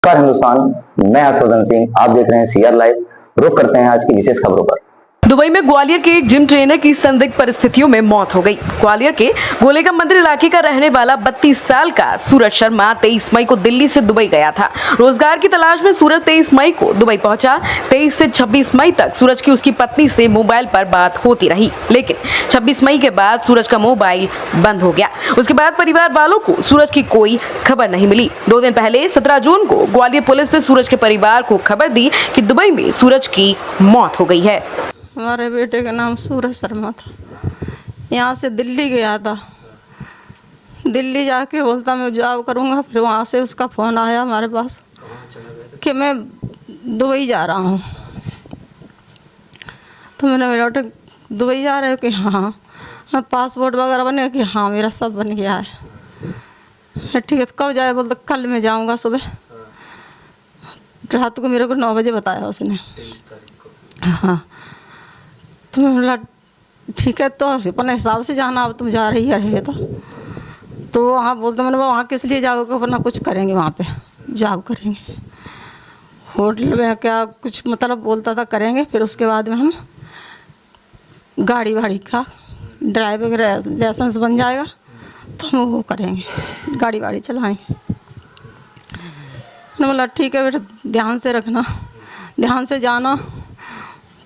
नमस्कार हिंदुस्तान, मैं हर्षवर्धन सिंह। आप देख रहे हैं सीआर लाइव। रुक करते हैं आज की विशेष खबरों पर। दुबई में ग्वालियर के एक जिम ट्रेनर की संदिग्ध परिस्थितियों में मौत हो गई। ग्वालियर के गोलेगम मंदिर इलाके का रहने वाला 32 साल का सूरज शर्मा 23 मई को दिल्ली से दुबई गया था। रोजगार की तलाश में सूरज 23 मई को दुबई पहुंचा। 23 से 26 मई तक सूरज की उसकी पत्नी से मोबाइल पर बात होती रही, लेकिन 26 मई के बाद सूरज का मोबाइल बंद हो गया। उसके बाद परिवार वालों को सूरज की कोई खबर नहीं मिली। 2 दिन पहले 17 जून को ग्वालियर पुलिस ने सूरज के परिवार को खबर दी कि दुबई में सूरज की मौत हो गई है। हमारे बेटे का नाम सूरज शर्मा था। यहाँ से दिल्ली गया था। दिल्ली जाके बोलता मैं जॉब करूँगा। फिर वहाँ से उसका फ़ोन आया हमारे पास कि मैं दुबई जा रहा हूँ। तो मैंने बेटे दुबई जा रहे हो कि हाँ। मैं पासपोर्ट वगैरह बने कि हाँ मेरा सब बन गया है। ठीक है तो कब जाए? बोलते कल मैं जाऊँगा सुबह। रात को मेरे को 9 बजे बताया उसने। हाँ तो मैं बोला ठीक है तो अपने हिसाब से जाना, अब तुम जा रही है तो वहाँ बोलते मैंने वहाँ किस लिए जाओगे? वरना कुछ करेंगे वहाँ पे, जॉब करेंगे होटल में, क्या कुछ मतलब बोलता था करेंगे। फिर उसके बाद में हम गाड़ी वाड़ी का ड्राइविंग लाइसेंस बन जाएगा तो हम वो करेंगे, गाड़ी वाड़ी चलाएँगे। मैंने बोला ठीक है बेटा, ध्यान से रखना, ध्यान से जाना।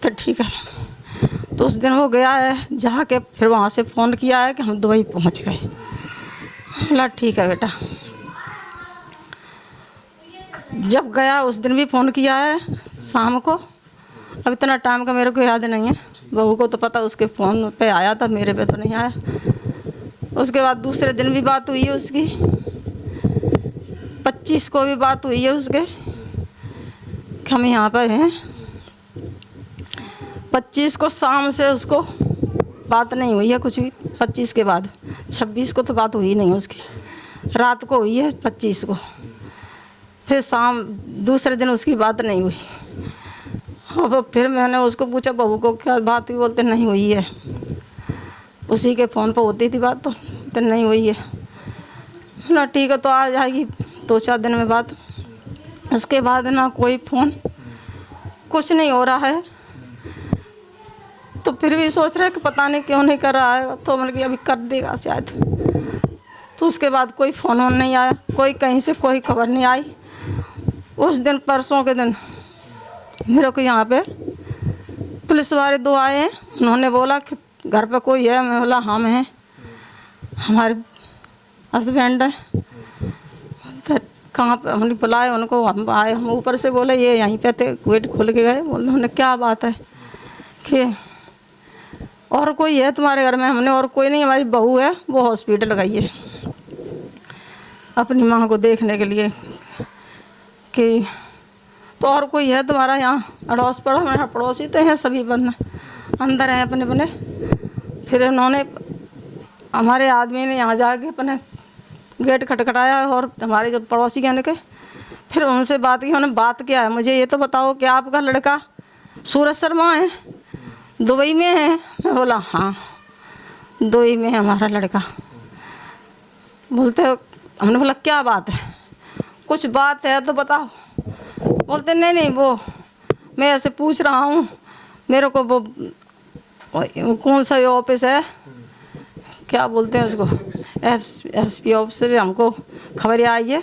तो ठीक है। तो उस दिन वो गया है, जाके फिर वहाँ से फ़ोन किया है कि हम दुबई पहुँच गए। बोला ठीक है बेटा। जब गया उस दिन भी फ़ोन किया है शाम को। अब इतना टाइम का मेरे को याद नहीं है। बहू को तो पता, उसके फ़ोन पे आया था, मेरे पे तो नहीं आया। उसके बाद दूसरे दिन भी बात हुई है उसकी। 25 को भी बात हुई है उसके कि हम यहाँ पर हैं। 25 को शाम से उसको बात नहीं हुई है कुछ भी। 25 के बाद 26 को तो बात हुई नहीं उसकी, रात को हुई है 25 को। फिर शाम दूसरे दिन उसकी बात नहीं हुई। अब फिर मैंने उसको पूछा बहू को क्या बात हुई? बोलते नहीं हुई है। उसी के फ़ोन पर होती थी बात, तो नहीं हुई है ना। ठीक है तो आ जाएगी 2-4 दिन में बात। उसके बाद ना कोई फ़ोन, कुछ नहीं हो रहा है। तो फिर भी सोच रहे कि पता नहीं क्यों नहीं कर रहा है। तो मतलब कि अभी कर देगा शायद। तो उसके बाद कोई फ़ोन नहीं आया, कोई कहीं से कोई खबर नहीं आई। उस दिन परसों के दिन मेरे को यहाँ पे पुलिस वाले 2 आए हैं। उन्होंने बोला कि घर पे कोई है? मैं बोला हम हैं, हमारे हस्बैंड है। तो कहाँ पे? हमने बुलाए उनको, हम आए। हम ऊपर से बोले ये यहीं पे थे, गेट खोल के गए। बोले उन्होंने क्या बात है कि और कोई है तुम्हारे घर में? हमने और कोई नहीं, हमारी बहू है, वो हॉस्पिटल गई है अपनी माँ को देखने के लिए। कि तो और कोई है तुम्हारा यहाँ अड़ोस पड़ोस? मेरा पड़ोसी तो हैं, सभी बंद अंदर हैं अपने अपने। फिर उन्होंने, हमारे आदमी ने यहाँ जाके अपने गेट खटखटाया और हमारे जो पड़ोसी कहने के, फिर उनसे बात की। उन्होंने बात किया है, मुझे ये तो बताओ कि आपका लड़का सूरज शर्मा है, दुबई में है? मैं बोला हाँ दुबई में है हमारा लड़का। बोलते हमने बोला क्या बात है, कुछ बात है तो बताओ। बोलते नहीं नहीं वो मैं ऐसे पूछ रहा हूँ, मेरे को वो कौन सा ऑफिस है, क्या बोलते हैं उसको, एसपी ऑफिस से हमको खबर आई है।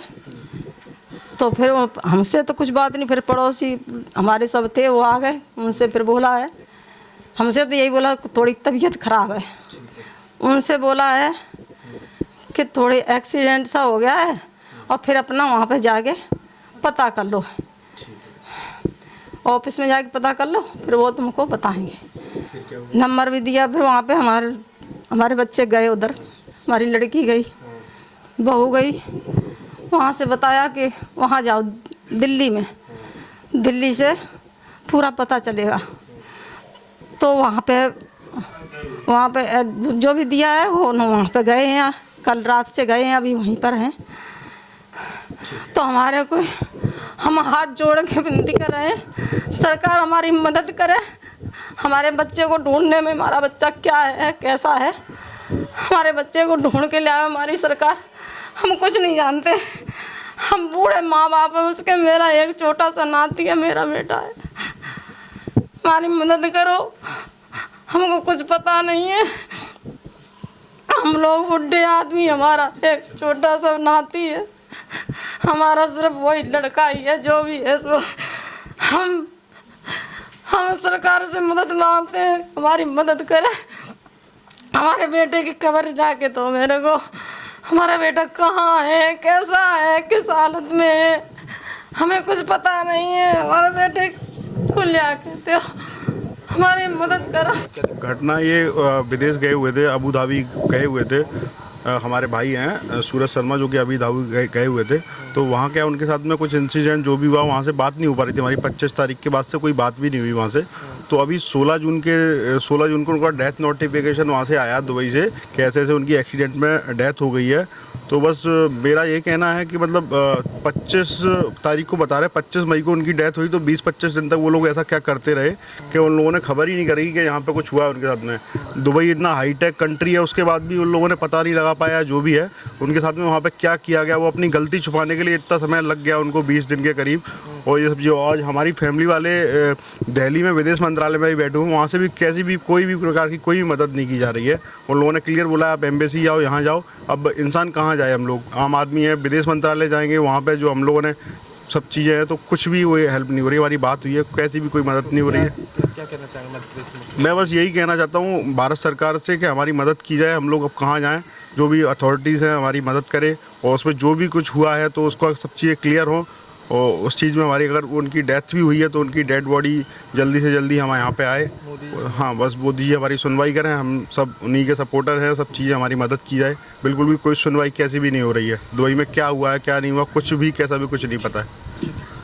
तो फिर वो हमसे तो कुछ बात नहीं। फिर पड़ोसी हमारे सब थे, वो आ गए, उनसे फिर बोला है। हमसे तो यही बोला थोड़ी तबीयत ख़राब है। उनसे बोला है कि थोड़ी एक्सीडेंट सा हो गया है और फिर अपना वहाँ पे जाके पता कर लो, ऑफिस में जाके पता कर लो, फिर वो तुमको बताएंगे। नंबर भी दिया। फिर वहाँ पे हमारे बच्चे गए उधर, हमारी लड़की गई, बहू गई। वहाँ से बताया कि वहाँ जाओ दिल्ली में, दिल्ली से पूरा पता चलेगा। तो वहाँ पे जो भी दिया है वो वहाँ पे गए हैं, कल रात से गए हैं, अभी वहीं पर हैं। तो हमारे को हम हाथ जोड़ के विनती कर रहे हैं, सरकार हमारी मदद करे। हमारे बच्चे को ढूंढने में, हमारा बच्चा क्या है कैसा है, हमारे बच्चे को ढूंढ के लाए हमारी सरकार। हम कुछ नहीं जानते, हम बूढ़े माँ बाप हैं उसके, मेरा एक छोटा सा नाती है, मेरा बेटा है, हमारी मदद करो, हमको कुछ पता नहीं है, हम लोग बुढ़े आदमी, हमारा एक छोटा सा नाती है, हमारा सिर्फ वही लड़का ही है जो भी है सो हम सरकार से मदद मांगते हैं, हमारी मदद करें, हमारे बेटे की खबर जाके तो मेरे को, हमारा बेटा कहाँ है, कैसा है, किस हालत में है, हमें कुछ पता नहीं है, हमारे बेटे को लिया कहते हो, हमारी मदद करो। घटना ये विदेश गए हुए थे, अबू धाबी गए हुए थे, हमारे भाई हैं सूरज शर्मा जो कि अभी धाबी गए हुए थे, तो वहाँ क्या उनके साथ में कुछ इंसिडेंट जो भी हुआ, वहाँ से बात नहीं हो पा रही थी हमारी। 25 तारीख के बाद से कोई बात भी नहीं हुई वहाँ से। तो अभी 16 जून को उनका डेथ नोटिफिकेशन वहाँ से आया दुबई से कि ऐसे ऐसे उनकी एक्सीडेंट में डेथ हो गई है। तो बस मेरा ये कहना है कि मतलब 25 तारीख को बता रहे, 25 मई को उनकी डेथ हुई, तो 20-25 दिन तक वो लोग ऐसा क्या करते रहे कि उन लोगों ने खबर ही नहीं करी कि यहाँ पे कुछ हुआ है उनके साथ में। दुबई इतना हाईटेक कंट्री है, उसके बाद भी उन लोगों ने पता नहीं लगा पाया जो भी है उनके साथ में वहाँ पे क्या किया गया। वो अपनी गलती छुपाने के लिए इतना समय लग गया उनको, 20 दिन के करीब। और ये सब जो आज हमारी फैमिली वाले दिल्ली में विदेश मंत्रालय में भी बैठे हुए, वहाँ से भी कैसी भी कोई भी प्रकार की कोई भी मदद नहीं की जा रही है। उन लोगों ने क्लियर बोला आप एम्बेसी जाओ, यहाँ जाओ। अब इंसान कहाँ जाए, हम लोग आम आदमी है, विदेश मंत्रालय जाएंगे, वहाँ पे जो हम लोगों ने सब चीज़ें हैं तो कुछ भी वो हेल्प नहीं हो रही। हमारी बात हुई है, कैसी भी कोई मदद नहीं हो रही है। क्या कहना चाहेंगे? मैं बस यही कहना चाहता हूँ भारत सरकार से कि हमारी मदद की जाए। हम लोग अब कहाँ जाएँ, जो भी अथॉरिटीज़ हैं हमारी मदद करें, और उसमें जो भी कुछ हुआ है तो उसको सब चीज़ें क्लियर हों। और उस चीज़ में हमारी अगर उनकी डेथ भी हुई है तो उनकी डेड बॉडी जल्दी से जल्दी हम यहाँ पे आए। हाँ, बस मोदी जी हमारी सुनवाई करें, हम सब उन्हीं के सपोर्टर हैं, सब चीज़ें हमारी मदद की जाए। बिल्कुल भी कोई सुनवाई कैसी भी नहीं हो रही है। दुबई में क्या हुआ है क्या नहीं हुआ, कुछ भी कैसा भी कुछ नहीं पता है।